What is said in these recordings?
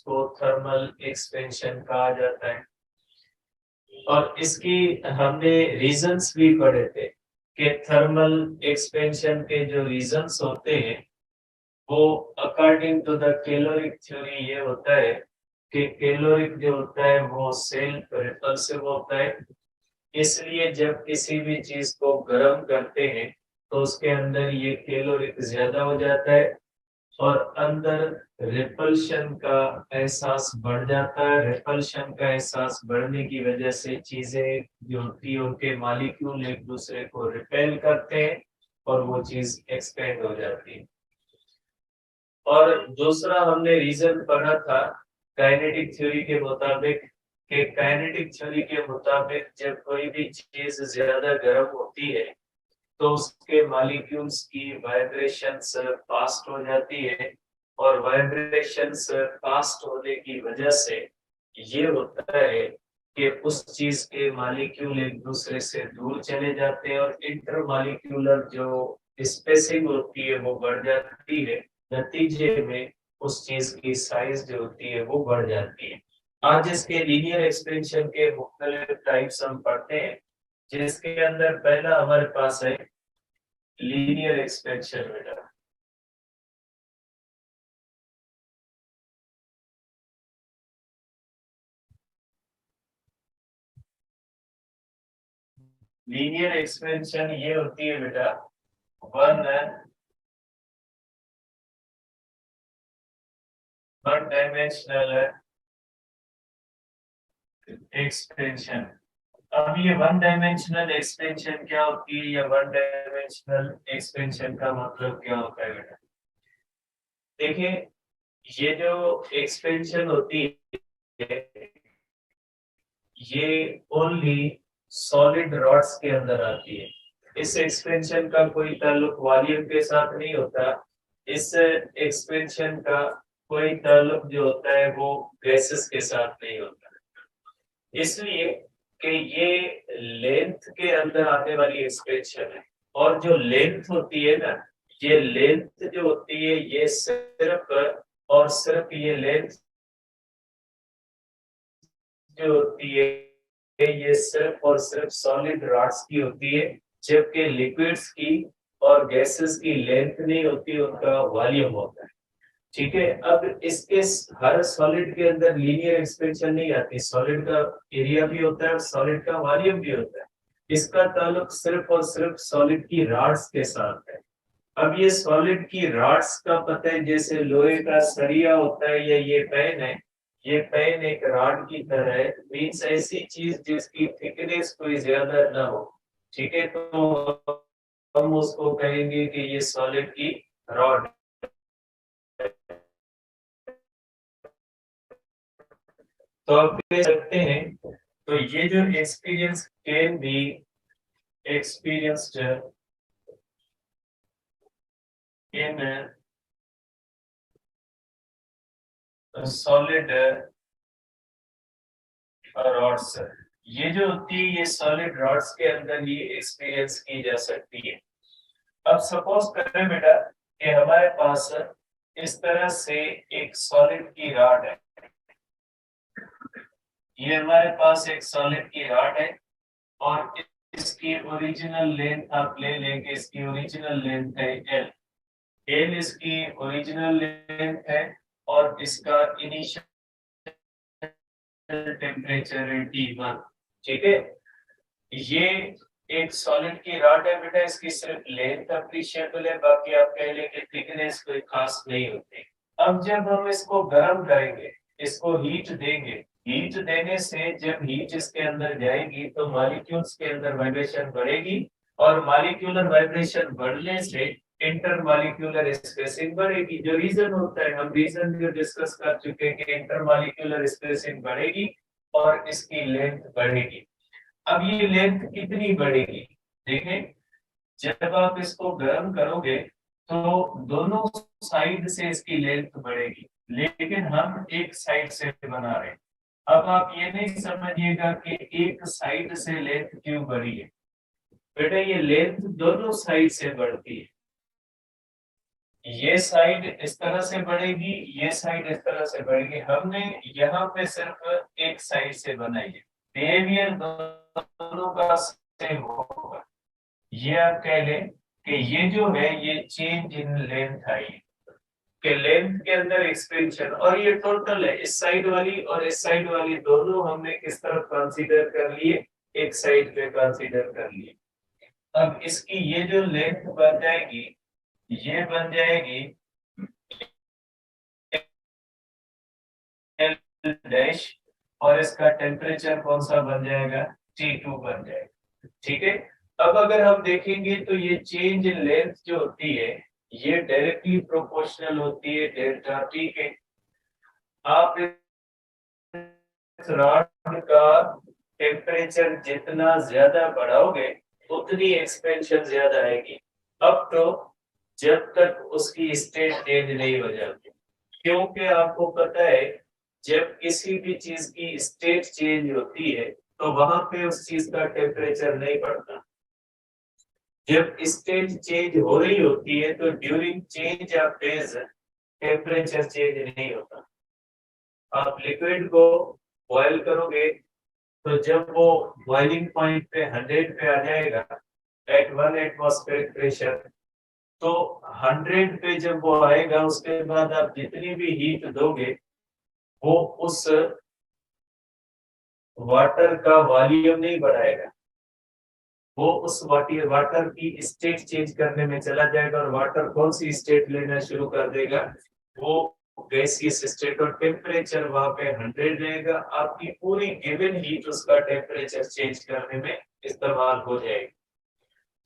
को thermal expansion कहा जाता है। और इसकी हमने रीजंस भी पढ़े थे कि थर्मल एक्सपेंशन के जो रीजंस होते हैं वो according to the caloric theory ये होता है कि कैलोरिक जो होता है वो सेल्फ रिपल्सिव होता है। इसलिए जब किसी भी चीज को गर्म करते हैं तो उसके अंदर ये कैलोरिक ज्यादा हो जाता है और अंदर रिपल्शन का एहसास बढ़ जाता है। रिपल्शन का एहसास बढ़ने की वजह से चीजें जो होती है उनके मालिक्यूल एक दूसरे को रिपेल करते हैं और वो चीज एक्सपेंड हो जाती है। और दूसरा हमने रीजन पढ़ा था काइनेटिक थ्योरी के मुताबिक कि काइनेटिक थ्योरी के मुताबिक जब कोई भी चीज ज्यादा गर्म होती है तो उसके मॉलिक्यूल्स की वाइब्रेशंस फास्ट हो जाती है और वाइब्रेशंस फास्ट होने की वजह से ये होता है कि उस चीज के मॉलिक्यूल एक दूसरे से दूर चले जाते हैं और इंटर मॉलिक्यूलर जो स्पेसिंग होती है वो बढ़ जाती है। नतीजे में उस चीज की साइज जो होती है वो बढ़ जाती है। आज इसके लीनियर एक्सपेंशन के मुख्तलिफ टाइप्स हम पढ़ते हैं जिसके अंदर पहला हमारे पास है लीनियर एक्सपेंशन बेटा। लीनियर एक्सपेंशन ये होती है बेटा वन वन डायमेंशनल एक्सपेंशन। अब ये वन डायमेंशनल एक्सपेंशन क्या होती है या वन डायमेंशनल एक्सपेंशन का मतलब क्या होता है बेटा? देखिए ये जो एक्सपेंशन होती है ये ओनली सॉलिड रॉड्स के अंदर आती है। इस एक्सपेंशन का कोई ताल्लुक वॉल्यूम के साथ नहीं होता। इस एक्सपेंशन का कोई ताल्लुक जो होता है वो गैसेस के साथ नहीं होता। इसलिए कि ये लेंथ के अंदर आने वाली एक्सपेंशन है और जो लेंथ होती है ना ये लेंथ जो होती है ये सिर्फ और सिर्फ ये लेंथ जो होती है ये सिर्फ और सिर्फ सॉलिड रॉड्स की होती है जबकि लिक्विड्स की और गैसेस की लेंथ नहीं होती उनका वॉल्यूम होता है। ठीक है। अब इसके हर सॉलिड के अंदर लीनियर एक्सपेंशन नहीं आती। सॉलिड का एरिया भी होता है और सॉलिड का वॉल्यूम भी होता है। इसका ताल्लुक सिर्फ और सिर्फ सॉलिड की रॉड्स के साथ है। अब ये सॉलिड की रॉड्स का पता है जैसे लोहे का सरिया होता है या ये पेन है। ये पेन एक रॉड की तरह है मीन्स ऐसी चीज जिसकी थिकनेस कोई ज्यादा ना हो। ठीक है तो हम उसको कहेंगे कि ये सॉलिड की रॉड। तो आप कह सकते हैं तो ये जो experience can be experienced in solid rods. ये जो होती है ये सॉलिड रॉड्स के अंदर ये एक्सपीरियंस की जा सकती है। अब सपोज करें बेटा कि हमारे पास इस तरह से एक सॉलिड की रॉड है। ये हमारे पास एक सॉलिड की रॉड है और इसकी ओरिजिनल लेंथ आप ले लेंगे। इसकी ओरिजिनल लेंथ है एल। एल इसकी ओरिजिनल लेंथ है और इसका इनिशियल टेम्परेचर है T1। ठीक है। ये एक सॉलिड की रॉड है बेटा। इसकी सिर्फ लेंथ अप्रिशिएबल है बाकी आप कह लें कि थिकनेस कोई खास नहीं होती। अब जब हम इसको गर्म करेंगे इसको हीट देंगे। हीट देने से जब हीट इसके अंदर जाएगी तो मॉलिक्यूल्स के अंदर वाइब्रेशन बढ़ेगी और मॉलिक्यूलर वाइब्रेशन बढ़ने से इंटर मॉलिक्यूलर स्पेसिंग बढ़ेगी। जो रीजन होता है हम रीजन जो डिस्कस कर चुके हैं कि इंटर मॉलिक्यूलर स्पेसिंग बढ़ेगी और इसकी लेंथ बढ़ेगी। अब ये लेंथ कितनी बढ़ेगी? देखें जब आप इसको गर्म करोगे तो दोनों साइड से इसकी लेंथ बढ़ेगी लेकिन हम एक साइड से बना रहे हैं। अब आप ये नहीं समझिएगा कि एक साइड से लेंथ क्यों बढ़ी है। बेटा ये लेंथ दोनों साइड से बढ़ती है। ये साइड इस तरह से बढ़ेगी, ये साइड इस तरह से बढ़ेगी। हमने यहाँ पे सिर्फ एक साइड से बनाई है, बिहेवियर दोनों का सेम होगा। ये आप कह लें कि ये जो है ये चेंज इन लेंथ आई के लेंथ के अंदर एक्सपेंशन, और ये टोटल है, इस साइड वाली और इस साइड वाली दोनों हमने किस तरफ कंसीडर कर लिए, एक साइड पे कंसीडर कर लिए। अब इसकी ये जो लेंथ बन जाएगी, ये बन जाएगी डैश, और इसका टेम्परेचर कौन सा बन जाएगा, T2 बन जाएगा। ठीक है। अब अगर हम देखेंगे तो ये चेंज इन लेंथ जो होती है ये डायरेक्टली प्रोपोर्शनल होती है डेल्टा टी के। आप इस रॉड का टेम्परेचर जितना ज्यादा बढ़ाओगे उतनी एक्सपेंशन ज्यादा आएगी, अब तो जब तक उसकी स्टेट चेंज नहीं हो जाती। क्योंकि आपको पता है जब किसी भी चीज की स्टेट चेंज होती है तो वहां पे उस चीज का टेम्परेचर नहीं बढ़ता। जब स्टेट चेंज हो रही होती है तो during change of phase temperature change नहीं होता। आप लिक्विड को बॉयल करोगे तो जब वो बॉइलिंग पॉइंट पे 100 पे आ जाएगा एट 1 एटमॉस्फेरिक प्रेशर, तो 100 पे जब वो आएगा उसके बाद आप जितनी भी हीट दोगे वो उस वाटर का वॉल्यूम नहीं बढ़ाएगा, वो उस वाटर की स्टेट चेंज करने में चला जाएगा। और वाटर कौन सी स्टेट लेना शुरू कर देगा, वो गैसियस स्टेट, और टेम्परेचर वहां पे 100 रहेगा। आपकी पूरी गिवन हीट उसका टेम्परेचर चेंज करने में इस्तेमाल हो जाएगी।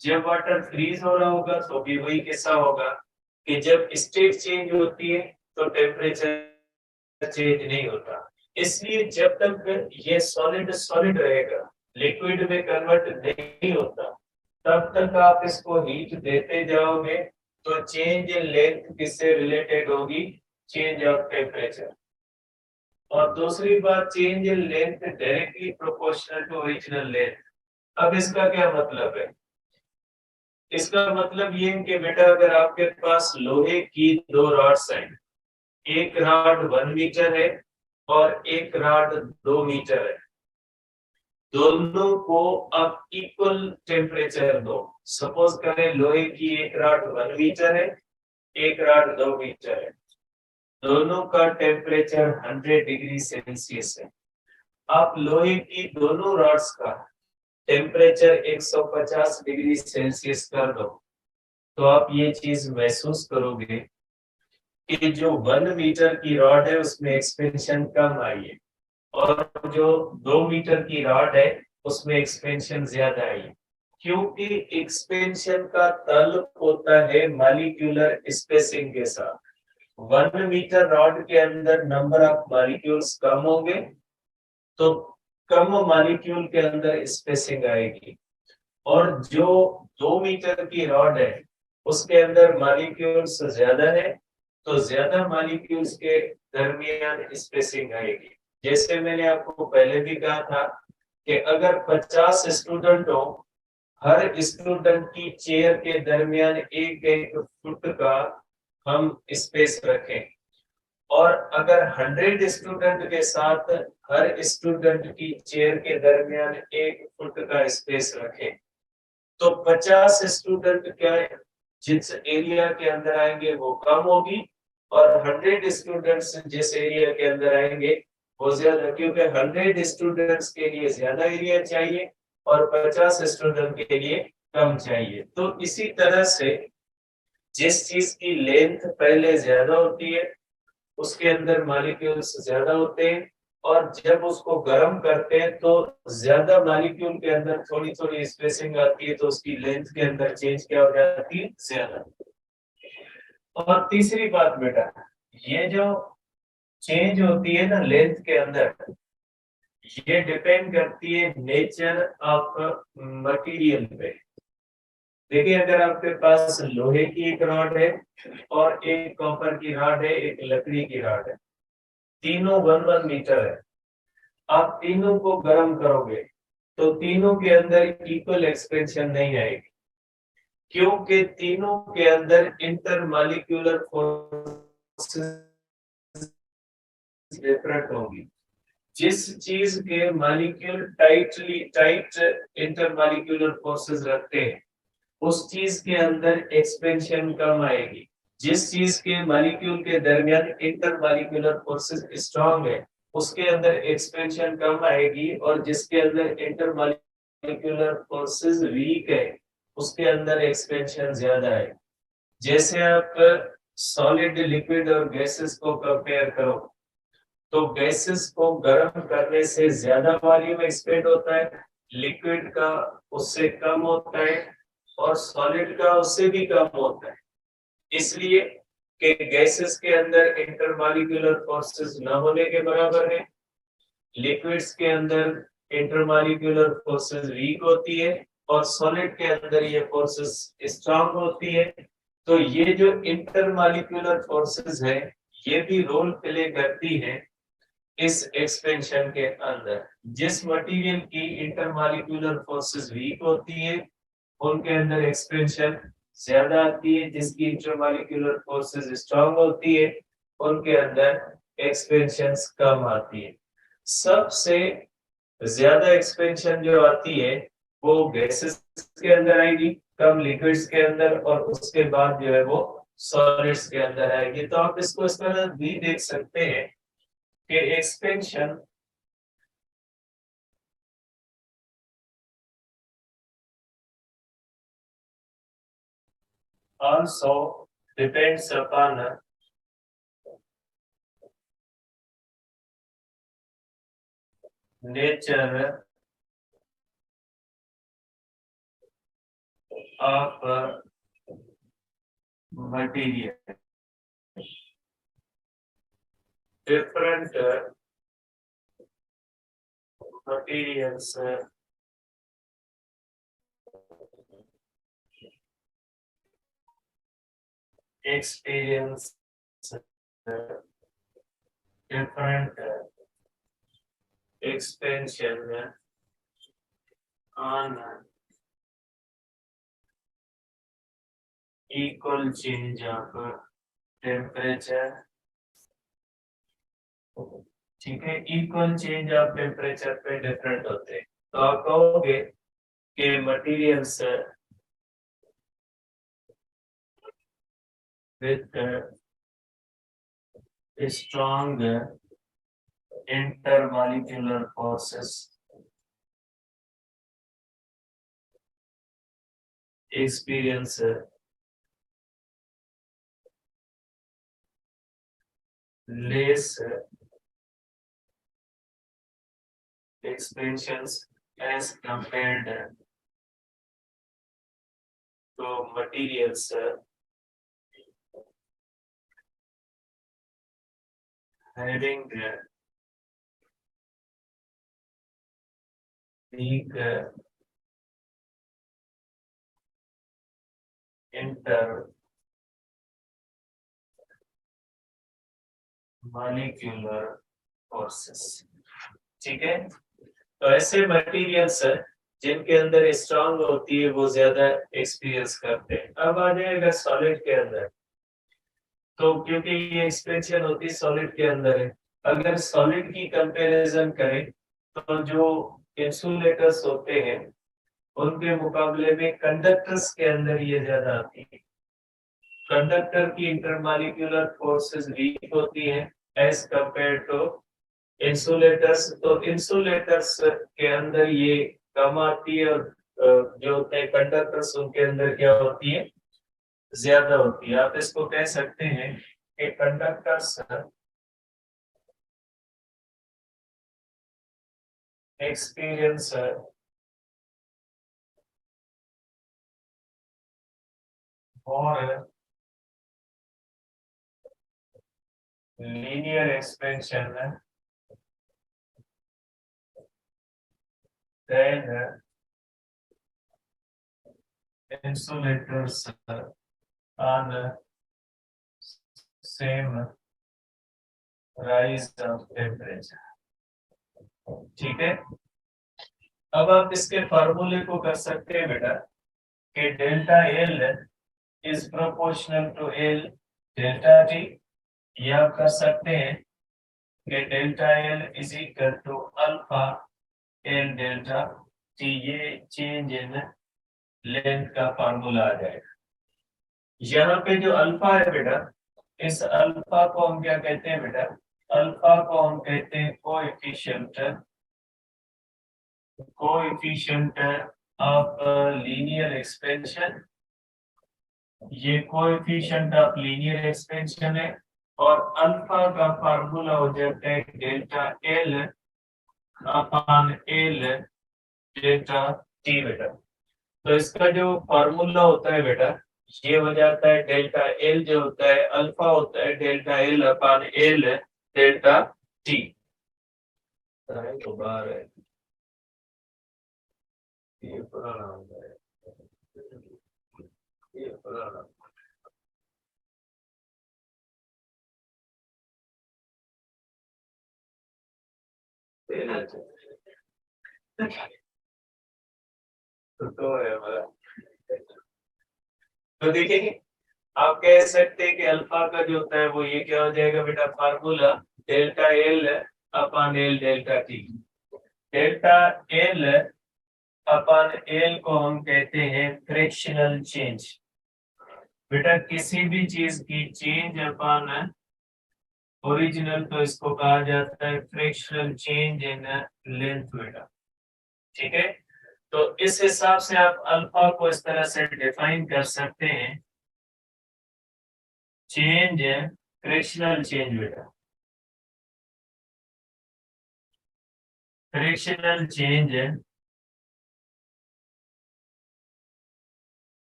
जब वाटर फ्रीज हो रहा होगा तो भी वही किस्सा होगा कि जब स्टेट चेंज होती है तो टेम्परेचर चेंज नहीं होता। इसलिए जब तक ये सॉलिड सॉलिड रहेगा, लिक्विड में कन्वर्ट नहीं होता, तब तक आप इसको हीट देते जाओगे तो चेंज इन लेंथ किससे रिलेटेड होगी, चेंज ऑफ टेम्परेचर। और दूसरी बात, change in length directly proportional to original length. अब इसका क्या मतलब है, इसका मतलब ये है कि बेटा अगर आपके पास लोहे की दो रॉड्स हैं, एक रॉड 1 मीटर है और एक रॉड 2 मीटर है, दोनों को आप इक्वल टेम्परेचर दो। सपोज करें लोहे की एक रॉड 1 मीटर है, एक रॉड 2 मीटर है, दोनों का टेम्परेचर 100 डिग्री सेल्सियस है। आप लोहे की दोनों रॉड्स का टेम्परेचर 150 डिग्री सेल्सियस कर दो, तो आप ये चीज महसूस करोगे कि जो 1 मीटर की रॉड है उसमें एक्सपेंशन कम आई है, और जो 2 मीटर की रॉड है उसमें एक्सपेंशन ज्यादा आई है। क्योंकि एक्सपेंशन का ताल्लुक होता है मॉलिक्यूलर स्पेसिंग के साथ। 1 मीटर रॉड के अंदर नंबर ऑफ मॉलिक्यूल्स कम होंगे तो कम मॉलिक्यूल के अंदर स्पेसिंग आएगी, और जो 2 मीटर की रॉड है उसके अंदर मॉलिक्यूल्स ज्यादा है तो ज्यादा मॉलिक्यूल्स के दरमियान स्पेसिंग आएगी। जैसे मैंने आपको पहले भी कहा था कि अगर 50 स्टूडेंट हो, हर स्टूडेंट की चेयर के दरमियान एक एक फुट का हम स्पेस रखें, और अगर 100 स्टूडेंट के साथ हर स्टूडेंट की चेयर के दरमियान एक फुट का स्पेस रखें, तो 50 स्टूडेंट क्या जिस एरिया के अंदर आएंगे वो कम होगी, और 100 स्टूडेंट्स जिस एरिया के अंदर आएंगे वो ज्यादा, क्योंकि 100 स्टूडेंट्स के लिए ज्यादा एरिया चाहिए और 50 स्टूडेंट के लिए कम चाहिए। तो इसी तरह से जिस चीज की लेंथ पहले ज्यादा होती है उसके अंदर मॉलिक्यूल्स ज्यादा होते हैं, और जब उसको गर्म करते हैं तो ज्यादा मॉलिक्यूल के अंदर थोड़ी थोड़ी स्पेसिंग आती है, तो उसकी लेंथ के अंदर चेंज क्या हो जाती है, ज्यादा। और तीसरी बात बेटा, ये जो चेंज होती है ना लेंथ के अंदर, ये डिपेंड करती है नेचर ऑफ मटेरियल पे। देखिए अगर आपके पास लोहे की एक रॉड है और एक कॉपर की रॉड है, एक लकड़ी की रॉड है, तीनों 1 मीटर है, आप तीनों को गर्म करोगे तो तीनों के अंदर इक्वल एक्सपेंशन नहीं आएगी। क्योंकि तीनों के अंदर इंटरमॉलिक्यूलर फोर्सेस डिफरेंट होगी। जिस चीज के मॉलिक्यूल टाइट इंटरमॉलिक्यूलर फोर्सेस रखते हैं उस चीज के अंदर एक्सपेंशन कम आएगी। जिस चीज के मॉलिक्यूल के दरमियान इंटरमॉलिक्यूलर फोर्सेस स्ट्रांग है उसके अंदर एक्सपेंशन कम आएगी, और जिसके अंदर इंटरमॉलिक्यूलर फोर्सेस वीक है उसके अंदर एक्सपेंशन ज्यादा है। जैसे आप सॉलिड, लिक्विड और गैसेस को कंपेयर करो तो गैसेस को गर्म करने से ज्यादा वॉल्यूम एक्सपेंड होता है, लिक्विड का उससे कम होता है और सॉलिड का उससे भी कम होता है। इसलिए कि गैसेस के अंदर इंटरमॉलिक्यूलर फोर्सेस न होने के बराबर है, लिक्विड्स के अंदर इंटरमॉलिक्यूलर फोर्सेस वीक होती है और सॉलिड के अंदर ये फोर्सेस स्ट्रांग होती है। तो ये जो इंटरमॉलिक्यूलर फोर्सेस है ये भी रोल प्ले करती है इस एक्सपेंशन के अंदर। जिस मटेरियल की इंटरमॉलिक्यूलर फोर्सेस वीक होती है उनके अंदर एक्सपेंशन ज्यादा आती है, जिसकी इंटरमॉलिक्यूलर फोर्सेस स्ट्रांग होती है उनके अंदर एक्सपेंशन कम आती है। सबसे ज्यादा एक्सपेंशन जो आती है वो गैसेस के अंदर आएगी, कम लिक्विड्स के अंदर, और उसके बाद जो है वो सॉलिड्स के अंदर आएगी। तो आप इसको इस तरह भी देख सकते हैं कि expansion also depends upon nature of material. Different materials experience different expansion on equal change of temperature। ठीक है, इक्वल चेंज ऑफ टेम्परेचर पे डिफरेंट होते हैं। तो आप कहोगे कि materials with strong intermolecular forces experience less expansions as compared to materials having weak intermolecular forces। ठीक है, तो ऐसे मटेरियल्स जिनके अंदर स्ट्रांग होती है वो ज्यादा एक्सपीरियंस करते हैं। अब आ जाएगा सॉलिड के अंदर, तो क्योंकि ये एक्सपेंशन होती है सॉलिड के अंदर है, अगर सॉलिड की कंपैरिजन करें तो जो इंसुलेटर्स होते हैं उनके मुकाबले में कंडक्टर्स के अंदर ये ज्यादा आती है। कंडक्टर की इंटरमॉलिक्यूलर फोर्सेस वीक होती हैं एज कंपेयर टू इंसुलेटर्स। तो इंसुलेटर्स के अंदर ये कम आती है, और जो होते हैं कंडक्टर्स उनके अंदर क्या होती है, ज्यादा होती है। आप इसको कह सकते हैं कि कंडक्टर्स एक्सपीरियंस और linear expansion than insulators on same rise of temperature। ठीक है, अब आप इसके फार्मूले को कर सकते हैं बेटा। कि delta L is proportional to L delta T, ये आप कर सकते हैं कि delta L is equal to alpha L delta T, ये चेंज इन लेंथ का फार्मूला आ जाएगा। यहाँ पे जो अल्फा है बेटा, इस अल्फा को हम क्या कहते हैं बेटा, अल्फा को हम कहते हैं कोएफिशिएंट ऑफ लीनियर एक्सपेंशन। ये कोएफिशिएंट ऑफ लीनियर एक्सपेंशन है और अल्फा का फार्मूला हो जाता है delta L upon L delta T बेटा। तो इसका जो फार्मूला होता है बेटा, ये हो जाता है डेल्टा एल जो होता है अल्फा होता है delta L upon L delta T. तो बाहर है ये पुराना होता है, ये पुराना। तो है हमारा। तो देखिए, आप कह सकते हैं कि अल्फा का जो होता है वो ये क्या हो जाएगा बेटा, formula delta L upon L delta T. Delta L upon L को हम कहते हैं फ्रिक्शनल चेंज। बेटा किसी भी चीज की चेंज अपॉन ओरिजिनल, तो इसको कहा जाता है फ्रिक्शनल चेंज इन लेंथ बेटा। ठीक है, तो इस हिसाब से आप अल्फा को इस तरह से डिफाइन कर सकते हैं, चेंज है फ्रिक्शनल चेंज बेटा, फ्रिक्शनल चेंज है,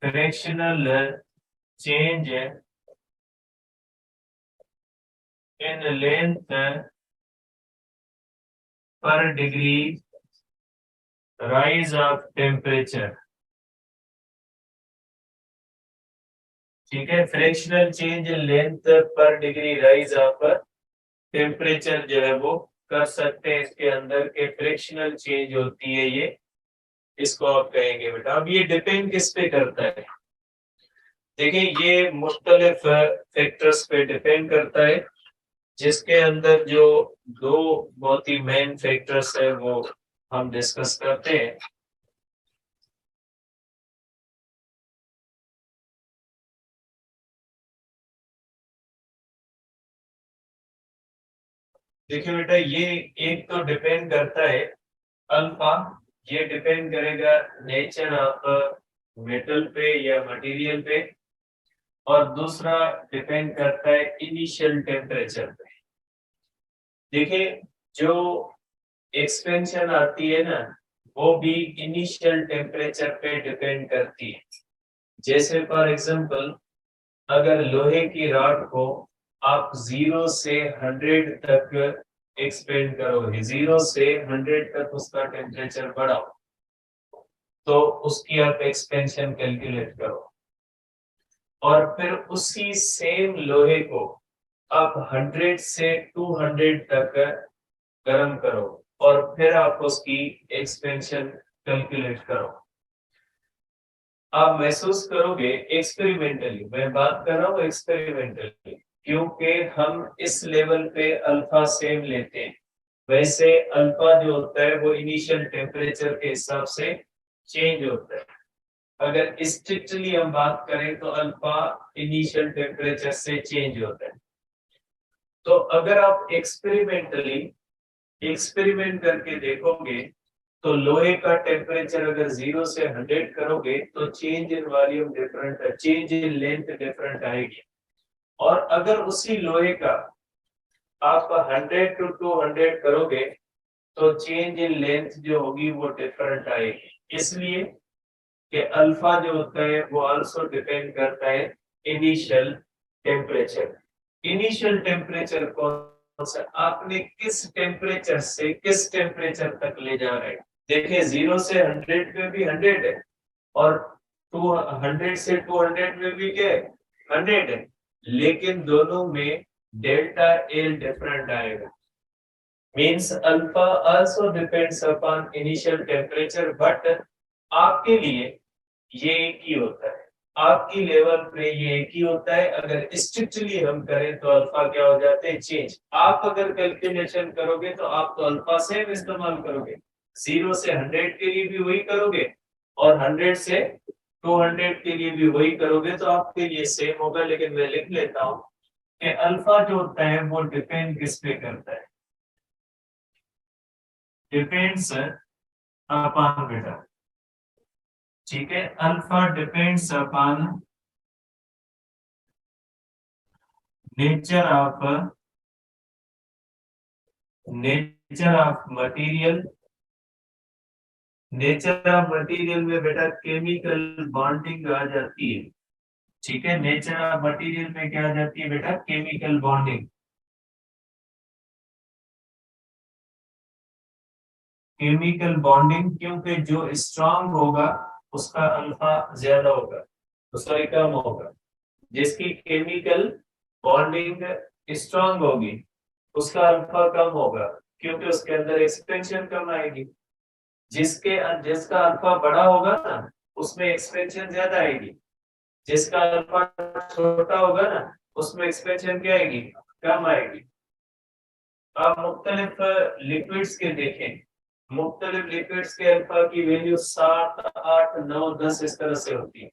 फ्रिक्शनल चेंज इन लेंथ पर डिग्री राइज ऑफ टेम्परेचर। ठीक है, फ्रिक्शनल चेंज इन लेंथ पर डिग्री राइज ऑफ टेम्परेचर जो है वो कर सकते हैं, इसके अंदर के फ्रिक्शनल चेंज होती है ये, इसको आप कहेंगे बेटा। अब ये डिपेंड किस पे करता है, देखिए ये मुख्तलिफ फैक्टर्स पे डिपेंड करता है, जिसके अंदर जो दो बहुत ही मेन फैक्टर्स है वो हम डिस्कस करते हैं। देखिए बेटा, ये एक तो डिपेंड करता है अल्फा, ये डिपेंड करेगा नेचर ऑफ मेटल पे या मटेरियल पे, और दूसरा डिपेंड करता है इनिशियल टेम्परेचर पे। देखिए, जो एक्सपेंशन आती है ना, वो भी इनिशियल टेम्परेचर पे डिपेंड करती है। जैसे फॉर एग्जांपल, अगर लोहे की रॉड को आप 0 से 100 तक एक्सपेंड करोगे, 0 से 100 तक उसका टेम्परेचर बढ़ाओ, तो उसकी आप एक्सपेंशन कैलकुलेट करो, और फिर उसी सेम लोहे को आप 100 से 200 तक गर्म करो, और फिर आप उसकी एक्सपेंशन कैलकुलेट करो। आप महसूस करोगे एक्सपेरिमेंटली, मैं बात कर रहा हूँ एक्सपेरिमेंटली, क्योंकि हम इस लेवल पे अल्फा सेम लेते हैं, वैसे अल्फा जो होता है वो इनिशियल टेम्परेचर के हिसाब से चेंज होता है। अगर स्ट्रिक्टली हम बात करें तो अल्फा इनिशियल टेम्परेचर से चेंज होता है। तो अगर आप एक्सपेरिमेंटली एक्सपेरिमेंट करके देखोगे, तो लोहे का टेम्परेचर अगर 0 से 100 करोगे तो चेंज इन वॉल्यूम डिफरेंट है, चेंज इन लेंथ डिफरेंट आएगी। और अगर उसी लोहे का आप 100 टू 200 करोगे तो चेंज इन लेंथ जो होगी वो डिफरेंट आएगी। इसलिए कि अल्फा जो होता है वो आल्सो डिपेंड करता है इनिशियल टेम्परेचर। इनिशियल टेम्परेचर कौन सा, आपने किस टेम्परेचर से किस टेम्परेचर तक ले जा रहे हैं। देखिए 0 से 100 में भी 100 है, और 200 से 200 में भी क्या है, 100 है, लेकिन दोनों में डेल्टा एल डिफरेंट आएगा। Means alpha also depends upon initial temperature, but आपके लिए ये एक ही होता है, आपकी लेवल पे ये एक ही होता है। अगर स्ट्रिक्टली हम करें तो अल्फा क्या हो जाते हैं, चेंज। आप अगर कैलकुलेशन करोगे तो आप तो अल्फा सेम इस्तेमाल करोगे, 0 से 100 के लिए भी वही करोगे और 100 से 200 के लिए भी वही करोगे, तो आपके लिए सेम होगा। लेकिन मैं लिख लेता हूं कि अल्फा जो होता है वो डिपेंड किस पे करता है, डिपेंड्स अपॉन बेटा, ठीक है। Alpha depends upon nature of material. Nature of material में बेटा केमिकल बॉन्डिंग आ जाती है, ठीक है। नेचर ऑफ मटेरियल में क्या आ जाती है बेटा, केमिकल बॉन्डिंग। केमिकल बॉन्डिंग, क्योंकि जो स्ट्रांग होगा उसका अल्फा ज्यादा होगा, सॉरी कम होगा। जिसकी केमिकल बॉन्डिंग स्ट्रांग होगी उसका अल्फा कम होगा, क्योंकि उसके अंदर एक्सपेंशन कम आएगी। जिसका अल्फा बड़ा होगा ना उसमें एक्सपेंशन ज्यादा आएगी, जिसका अल्फा छोटा होगा ना उसमें एक्सपेंशन क्या आएगी, कम आएगी। आप मुख्तलिफ लिक्विड्स के देखें, मुख्तलिफ लिक्विड्स के अल्फा की वैल्यू 7, 8, 9, 10 इस तरह से होती है।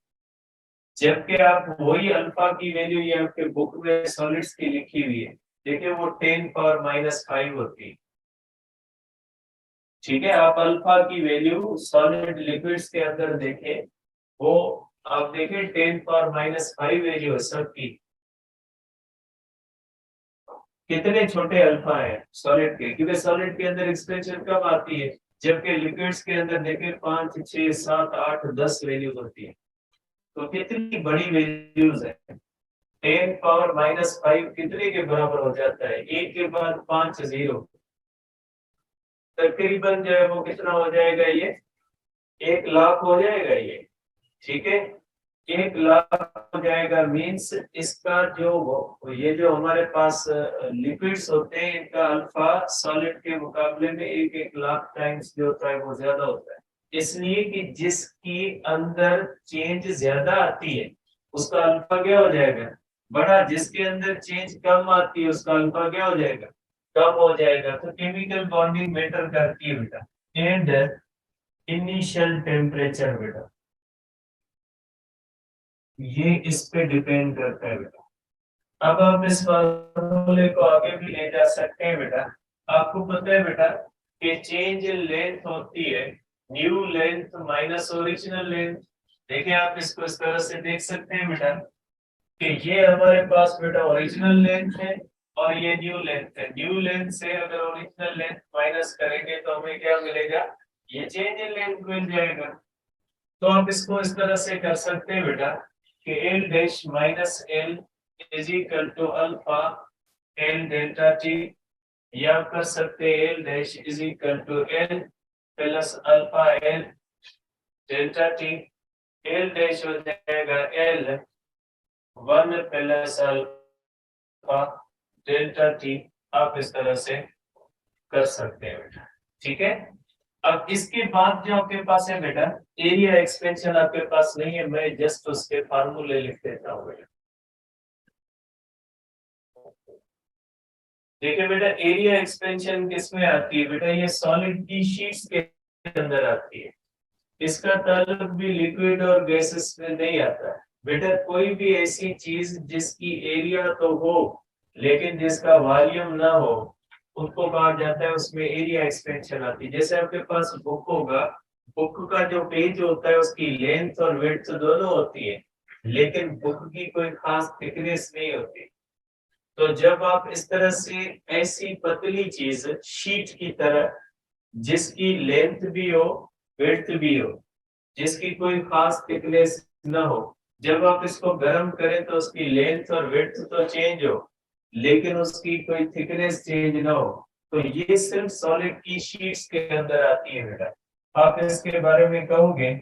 जबकि आप वही अल्फा की वैल्यू ये आपके बुक में सॉलिड्स की लिखी हुई है, देखिए वो 10⁻⁵ होती है, ठीक है। आप अल्फा की वैल्यू सॉलिड लिक्विड्स के अंदर देखें, वो आप देखें 10⁻⁵ वैल्यू है सबकी। कितने छोटे अल्फा है सॉलिड के, क्योंकि सॉलिड के अंदर एक्सपेंशन कब आती है, जबकि लिक्विड्स के अंदर देखें 5, 6, 7, 8, 10 वैल्यूज होती है। तो कितनी बड़ी वैल्यूज है। 10⁻⁵ कितने के बराबर हो जाता है, एक के बाद 5 जीरो, तकरीबन जो है वो कितना हो जाएगा, ये 1 लाख हो जाएगा ये, ठीक है। 1 लाख हो जाएगा, मीन्स इसका जो ये जो हमारे पास लिक्विड्स होते हैं इनका अल्फा सॉलिड के मुकाबले में 1-1 लाख टाइम्स जो होता है वो ज्यादा होता है। इसलिए कि जिसकी अंदर चेंज ज्यादा आती है उसका अल्फा क्या हो जाएगा, बड़ा। जिसके अंदर चेंज कम आती है उसका अल्फा क्या हो जाएगा, कम हो जाएगा। तो केमिकल बॉन्डिंग मैटर करती है बेटा। एंड इनिशियल टेम्परेचर बेटा, ये इस पे डिपेंड करता है बेटा। अब आप इस फॉर्मूले को आगे भी ले जा सकते हैं बेटा। आपको पता है बेटा कि चेंज इन लेंथ होती है new length minus original length. देखिए आप इसको इस तरह से देख सकते हैं बेटा कि ये हमारे पास बेटा ओरिजिनल लेंथ है और ये न्यू लेंथ है। न्यू लेंथ से अगर ओरिजिनल लेंथ माइनस करेंगे तो हमें क्या मिलेगा, ये चेंज इन लेंथ मिल जाएगा। तो आप इसको इस तरह से कर सकते हैं बेटा कि L dash minus L is equal to alpha L delta T, या कर सकते हैं L dash is equal to L plus alpha L delta T. L dash हो जाएगा L 1 plus alpha delta T. आप इस तरह से कर सकते हैं बेटा, ठीक है। अब इसके बाद जो आपके पास है बेटा, एरिया एक्सपेंशन आपके पास नहीं है, मैं जस्ट उसके फार्मूले लिख देता हूँ बेटा। देखिए बेटा एरिया एक्सपेंशन किसमें आती है बेटा, ये सॉलिड की शीट्स के अंदर आती है। इसका ताल्लुक भी लिक्विड और गैसेस में नहीं आता है बेटा। कोई भी ऐसी चीज जिसकी एरिया तो हो लेकिन जिसका वॉल्यूम ना हो उसको कहा जाता है, उसमें एरिया एक्सपेंशन आती है। जैसे आपके पास बुक होगा, बुक का जो पेज होता है उसकी लेंथ और विड्थ दोनों होती है, लेकिन बुक की कोई खास थिकनेस नहीं होती। तो जब आप इस तरह से ऐसी पतली चीज शीट की तरह जिसकी लेंथ भी हो विड्थ भी हो, जिसकी कोई खास थिकनेस ना हो, जब आप इसको गर्म करें तो उसकी लेंथ और विड्थ तो चेंज हो लेकिन उसकी कोई थिकनेस चेंज ना हो, तो ये सिर्फ सॉलिड की शीट्स के अंदर आती है बेटा। आप इसके बारे में कहोगे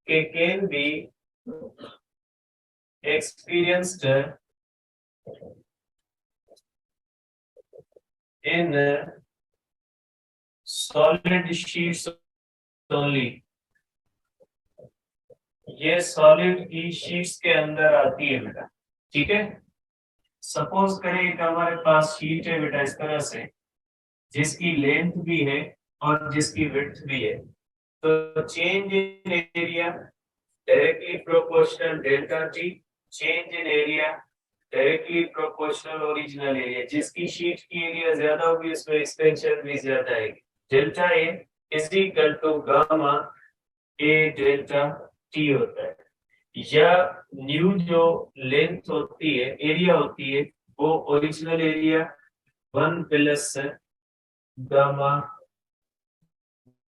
कि can be experienced in solid sheets only, ये सॉलिड की शीट्स के अंदर आती है बेटा, ठीक है। सपोज करें एक हमारे पास शीट है बेटा इस तरह से, जिसकी लेंथ भी है और जिसकी विड्थ भी है। तो change in area directly proportional delta T, change in area directly proportional original area. जिसकी शीट की एरिया ज्यादा होगी उसमें एक्सपेंशन भी ज्यादा आएगी। Delta A is equal to gamma A delta T होता है। या न्यू जो लेंथ होती है, एरिया होती है, वो original area 1 plus gamma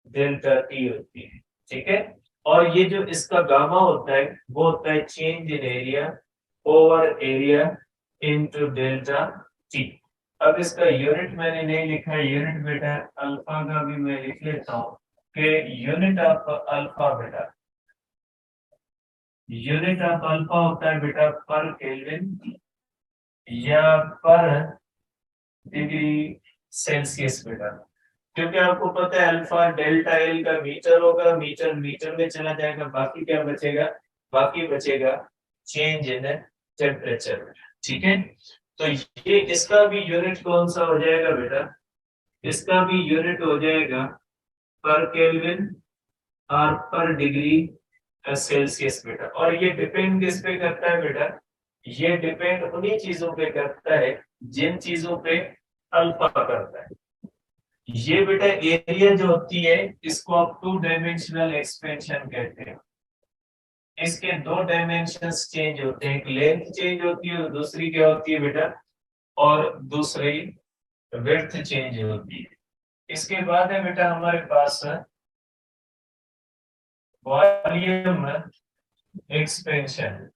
delta T होती है, ठीक है। और ये जो इसका गामा होता है वो होता है change in area over area into delta T. अब इसका यूनिट मैंने नहीं लिखा है, यूनिट बेटा अल्फा का भी मैं लिख लेता हूँ कि unit of alpha beta, unit of alpha होता है बेटा पर केल्विन या पर डिग्री सेल्सियस बेटा। क्योंकि आपको पता है अल्फा डेल्टा एल का मीटर होगा, मीटर मीटर में चला जाएगा, बाकी क्या बचेगा, बाकी बचेगा चेंज इन टेम्परेचर, ठीक है। तो ये इसका भी यूनिट कौन सा हो जाएगा बेटा, इसका भी यूनिट हो जाएगा पर केल्विन और पर डिग्री सेल्सियस बेटा। और ये डिपेंड किस पे करता है बेटा, ये डिपेंड उन्हीं चीजों पे करता है जिन चीजों पे अल्फा करता है। ये बेटा एरिया जो होती है इसको आप 2 डायमेंशनल एक्सपेंशन कहते हैं। इसके 2 डायमेंशंस चेंज होते हैं, एक लेंथ चेंज होती है और दूसरी क्या होती है बेटा, और दूसरी विड्थ चेंज होती है। इसके बाद है बेटा हमारे पास वॉल्यूम एक्सपेंशन।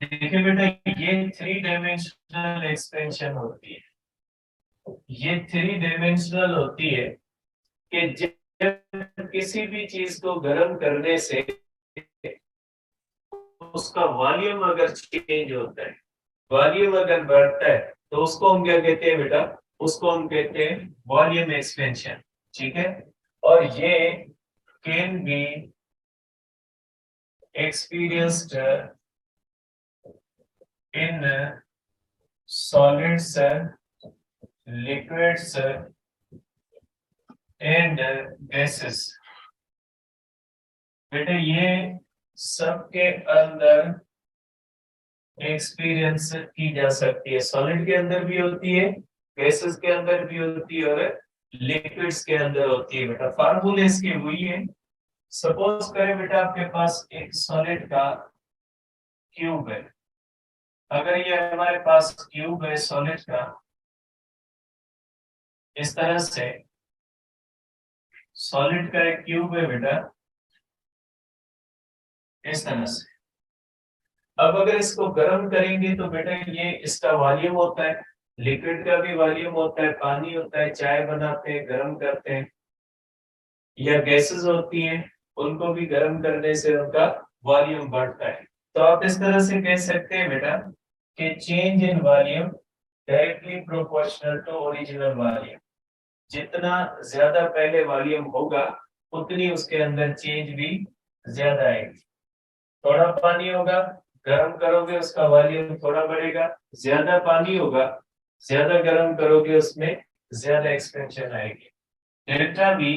देखिए बेटा ये 3 डायमेंशनल एक्सपेंशन होती है, ये 3 डायमेंशनल होती है कि जब किसी भी चीज को गर्म करने से उसका वॉल्यूम अगर चेंज होता है, वॉल्यूम अगर बढ़ता है, तो उसको हम क्या कहते हैं बेटा, उसको हम कहते हैं वॉल्यूम एक्सपेंशन, ठीक है। और ये can be experienced in solids, liquids and gases. बेटे ये सबके अंदर एक्सपीरियंस की जा सकती है, सॉलिड के अंदर भी होती है, गैसेस के अंदर भी होती है और लिक्विड्स के अंदर होती है बेटा। फार्मूले इसके वही है। सपोज करें बेटा आपके पास एक सॉलिड का क्यूब है, अगर ये हमारे पास क्यूब है सॉलिड का इस तरह से, सॉलिड का एक क्यूब है बेटा इस तरह से। अब अगर इसको गर्म करेंगे तो बेटा ये इसका वॉल्यूम होता है, लिक्विड का भी वॉल्यूम होता है, पानी होता है, चाय बनाते हैं गर्म करते हैं, या गैसेस होती हैं उनको भी गर्म करने से उनका वॉल्यूम बढ़ता है। तो आप इस तरह से कह सकते हैं बेटा कि change in volume directly proportional to original volume. जितना ज्यादा पहले वॉल्यूम होगा उतनी उसके अंदर चेंज भी ज्यादा आएगी। थोड़ा पानी होगा, गर्म करोगे उसका वॉल्यूम थोड़ा बढ़ेगा, ज्यादा पानी होगा, ज्यादा गर्म करोगे उसमें ज्यादा एक्सपेंशन आएगी। Delta be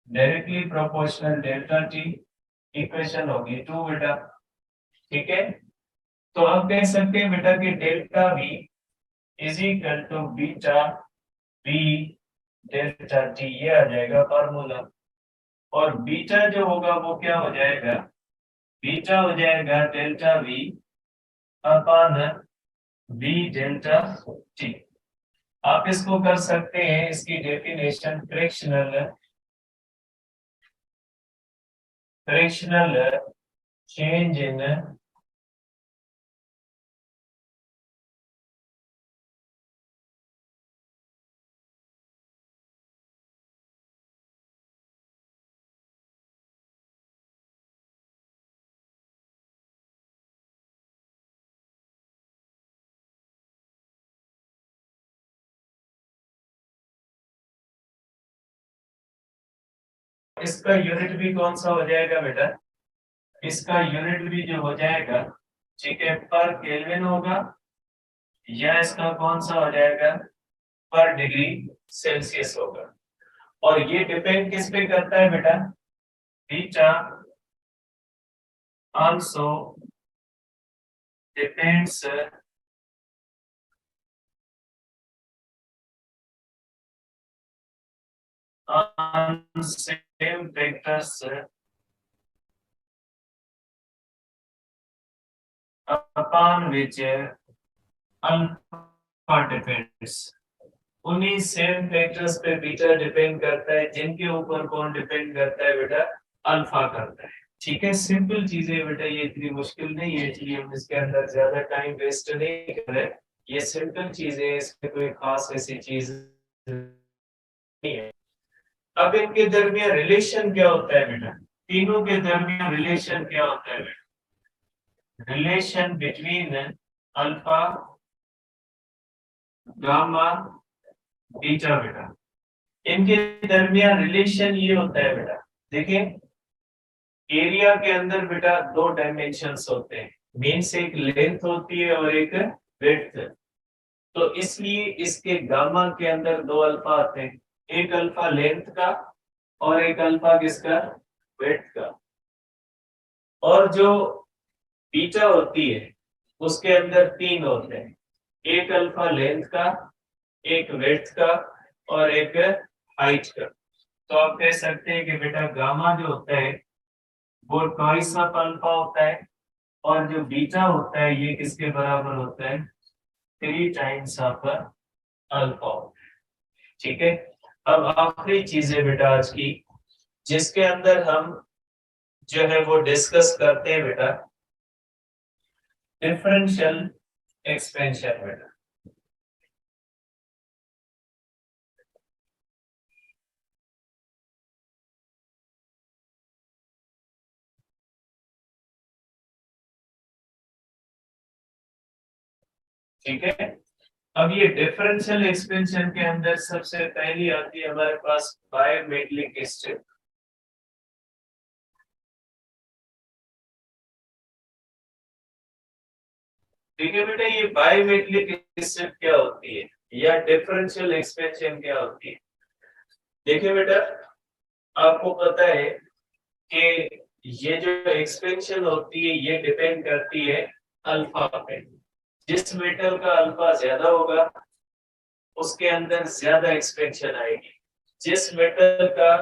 directly proportional delta T, equation होगी 2 बेटा, ठीक है। तो हम कह सकते हैं बेटा कि delta B is equal to beta B delta T, ये आ जाएगा फॉर्मूला। और बीटा जो होगा वो क्या हो जाएगा, बीटा हो जाएगा delta V upon B delta T. आप इसको कर सकते हैं, इसकी definition fractional fractional change in इसका यूनिट भी कौन सा हो जाएगा बेटा, इसका यूनिट भी जो हो जाएगा, ठीक है, पर केल्विन होगा, या इसका कौन सा हो जाएगा, पर डिग्री सेल्सियस होगा। और ये डिपेंड किस पे करता है बेटा, beta also depends on same vectors upon which alpha depends। उन्हीं सेम फैक्टर्स पे बीटा डिपेंड करता है, जिनके ऊपर कौन डिपेंड करता है बेटा, अल्फा करता है। ठीक है, सिंपल चीजें बेटा, ये इतनी मुश्किल नहीं है, इसलिए हम इसके अंदर ज्यादा टाइम वेस्ट नहीं कर रहे। ये सिंपल चीजें, इसमें कोई खास ऐसी चीज नहीं है। अब इनके दरमियान रिलेशन क्या होता है बेटा, तीनों के दरमियान रिलेशन क्या होता है बेटा, relation between alpha gamma beta बेटा, इनके दरमियान रिलेशन ये होता है बेटा। देखिए, एरिया के अंदर बेटा दो डायमेंशंस होते हैं, मीन्स एक लेंथ होती है और एक विड्थ। तो इसलिए इसके गामा के अंदर दो अल्फा आते हैं, एक अल्फा लेंथ का और एक अल्फा किसका, विड्थ का। और जो बीटा होती है उसके अंदर तीन होते हैं, एक अल्फा लेंथ का, एक विड्थ का और एक हाइट का। तो आप कह सकते हैं कि बेटा गामा जो होता है वो ट्वाइस ऑफ अल्फा होता है, और जो बीटा होता है ये किसके बराबर होता है, 3 टाइम्स ऑफ अल्फा। ठीक है, अब आखिरी चीज है बेटा आज की, जिसके अंदर हम जो है वो डिस्कस करते हैं बेटा, डिफरेंशियल एक्सपेंशन बेटा। ठीक है, अब ये डिफरेंशियल एक्सपेंशन के अंदर सबसे पहली आती है हमारे पास बायोमेट्रिक स्ट्रिप। ठीक है बेटा, ये बायोमेट्रिक स्ट्रिप क्या होती है या डिफरेंशियल एक्सपेंशन क्या होती है। देखिए बेटा, आपको पता है कि ये जो एक्सपेंशन होती है ये डिपेंड करती है अल्फा पे। जिस मेटल का अल्फा ज्यादा होगा उसके अंदर ज्यादा एक्सपेंशन आएगी, जिस मेटल का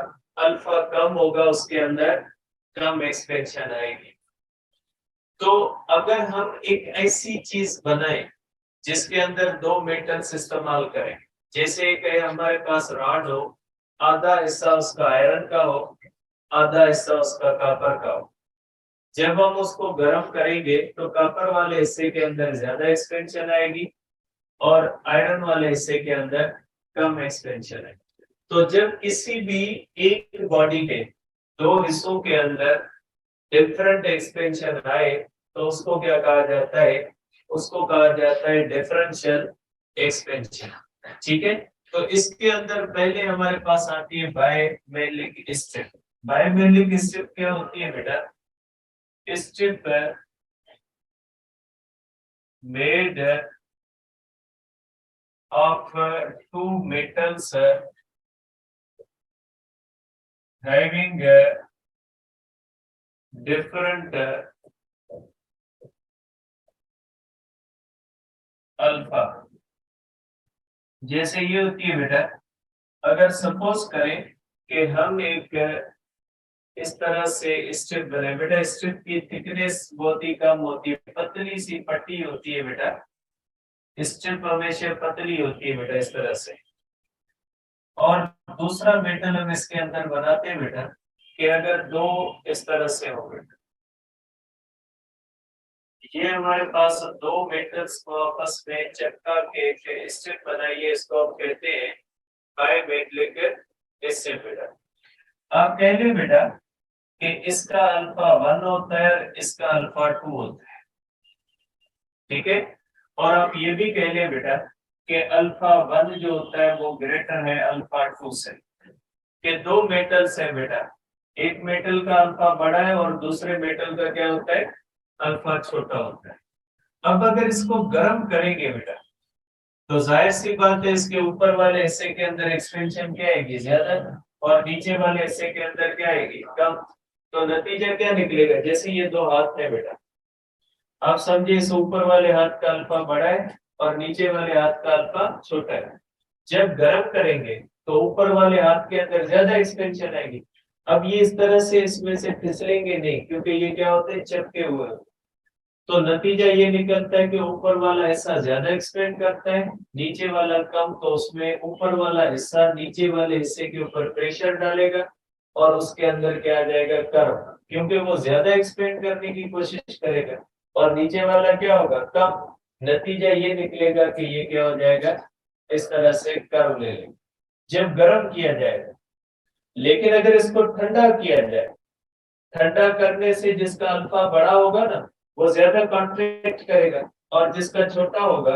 अल्फा कम होगा उसके अंदर कम एक्सपेंशन आएगी। तो अगर हम एक ऐसी चीज बनाए जिसके अंदर दो मेटल्स इस्तेमाल करें, जैसे कहे हमारे पास रॉड हो, आधा हिस्सा उसका आयरन का हो, आधा हिस्सा उसका कॉपर का हो। जब हम उसको गर्म करेंगे तो कॉपर वाले हिस्से के अंदर ज्यादा एक्सपेंशन आएगी और आयरन वाले हिस्से के अंदर कम एक्सपेंशन है। तो जब किसी भी एक बॉडी के दो हिस्सों के अंदर डिफरेंट एक्सपेंशन आए तो उसको क्या कहा जाता है, उसको कहा जाता है डिफरेंशियल एक्सपेंशन। ठीक है, तो इसके अंदर पहले हमारे पास आती है बायमेलिक स्ट्रिप। बायमेलिक स्ट्रिप क्या होती है बेटा, strip made of two metals having different alpha. जैसे ये होती है बेटा, अगर सपोज करें कि हम एक इस तरह से स्ट्रिप बनाए बेटा, स्ट्रिप की थिकनेस बहुत ही कम होती है, पतली सी पट्टी होती है बेटा, स्ट्रिप हमेशा पतली होती है बेटा इस तरह से। और दूसरा मेटल हम इसके अंदर बनाते हैं बेटा कि अगर दो इस तरह से हो बेटा, ये हमारे पास दो मेटल्स को आपस में चिपका के स्ट्रिप बनाइए, इसको हम कहते हैं बायमेट्रिक स्ट्रिप बेटा। आप कह रहे बेटा कि इसका अल्फा 1 होता है और इसका अल्फा 2 होता है। ठीक है, और आप ये भी कह ले बेटा कि अल्फा 1 जो होता है वो ग्रेटर है अल्फा 2 से, कि दो मेटल्स है बेटा, एक मेटल का अल्फा बड़ा है और दूसरे मेटल का क्या होता है, अल्फा छोटा होता है। अब अगर इसको गर्म करेंगे बेटा, तो जाहिर सी बात है इसके ऊपर वाले हिस्से के अंदर एक्सपेंशन क्या आएगी, ज्यादा, और नीचे वाले हिस्से के अंदर क्या आएगी, कम। तो नतीजा क्या निकलेगा, जैसे ये दो हाथ है बेटा, आप समझिए इस ऊपर वाले हाथ का अल्फा बड़ा है और नीचे वाले हाथ का अल्फा छोटा है। जब गर्म करेंगे तो ऊपर वाले हाथ के अंदर ज्यादा एक्सपेंशन आएगी। अब ये इस तरह से इसमें से फिसलेंगे नहीं, क्योंकि ये क्या होते हैं, चिपके हुए। तो नतीजा ये निकलता है कि ऊपर वाला हिस्सा ज्यादा एक्सपेंड करता है, नीचे वाला कम। तो उसमें ऊपर वाला हिस्सा नीचे वाले हिस्से के ऊपर प्रेशर डालेगा और उसके अंदर क्या आ जाएगा, कर्व, क्योंकि वो ज्यादा एक्सपेंड करने की कोशिश करेगा, और नीचे वाला क्या होगा, कम। नतीजा ये निकलेगा कि ये क्या हो जाएगा, इस तरह से कर्व ले लेंगे जब गर्म किया जाएगा। लेकिन अगर इसको ठंडा किया जाए, ठंडा करने से जिसका अल्फा बड़ा होगा ना, वो ज्यादा कॉन्ट्रैक्ट करेगा, और जिसका छोटा होगा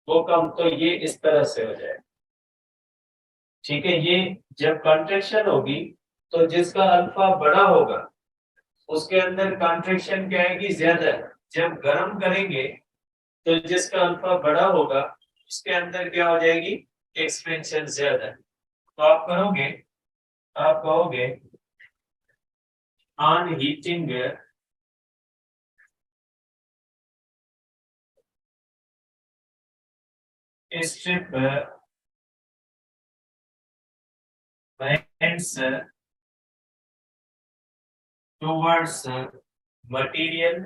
वो कम। तो ये इस तरह से हो जाएगा, ठीक है। ये जब कॉन्ट्रैक्शन होगी तो जिसका अल्फा बड़ा होगा उसके अंदर कॉन्ट्रैक्शन क्या आएगी, ज्यादा। जब गर्म करेंगे तो जिसका अल्फा बड़ा होगा उसके अंदर क्या हो जाएगी, एक्सपेंशन ज्यादा। तो आप करोगे, आप कहोगे on heating strip bends towards material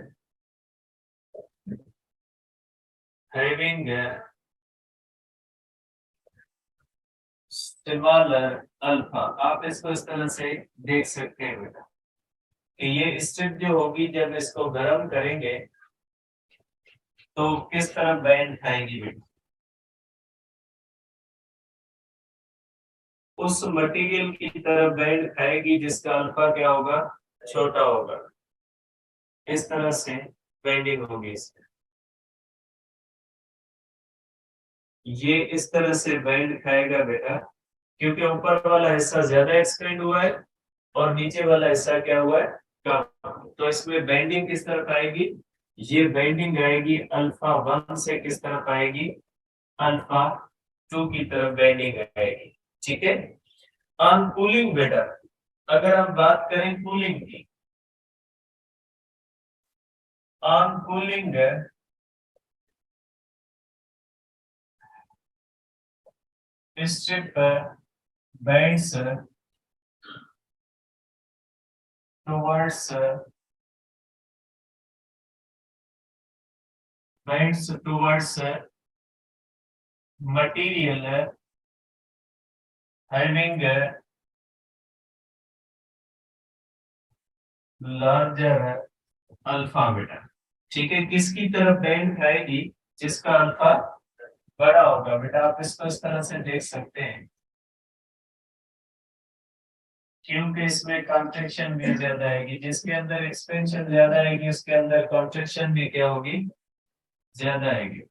having smaller alpha. आप इसको इस तरह से देख सकते हैं बेटा कि ये स्ट्रिप जो होगी जब इसको गर्म करेंगे तो किस तरह बैंड खाएगी बेटा, उस मटेरियल की तरफ बैंड खाएगी जिसका अल्फा क्या होगा, छोटा होगा। इस तरह से बेंडिंग होगी इसमें। ये इस तरह से बैंड खाएगा बेटा, क्योंकि ऊपर वाला हिस्सा ज्यादा एक्सपेंड हुआ है और नीचे वाला हिस्सा क्या हुआ है, कम। तो इसमें बेंडिंग किस तरफ आएगी, ये बेंडिंग आएगी अल्फा 1 से किस तरफ आएगी, अल्फा 2 की तरफ बेंडिंग आएगी, ठीक है। ऑन कूलिंग बेटा, अगर हम बात करें कूलिंग की, on cooling strip bends towards material having larger alpha beta, ठीक है। किसकी तरफ बैंड खाएगी, जिसका अल्फा बड़ा होगा बेटा। आप इसको इस तरह से देख सकते हैं, क्योंकि इसमें कॉन्ट्रैक्शन भी ज्यादा आएगी। जिसके अंदर एक्सपेंशन ज्यादा आएगी उसके अंदर कॉन्ट्रैक्शन भी क्या होगी, ज्यादा आएगी।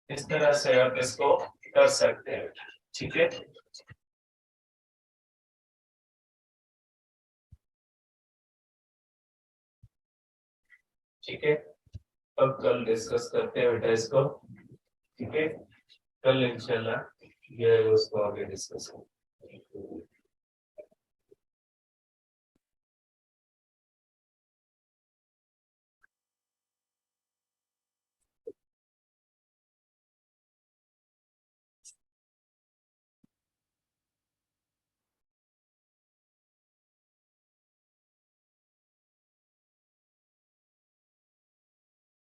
इस तरह से आप इसको कर सकते हैं, ठीक है। ठीक है, अब कल डिस्कस करते हैं बेटा इसको, ठीक है। कल इंशाल्लाह ये उसको आगे डिस्कस करेंगे।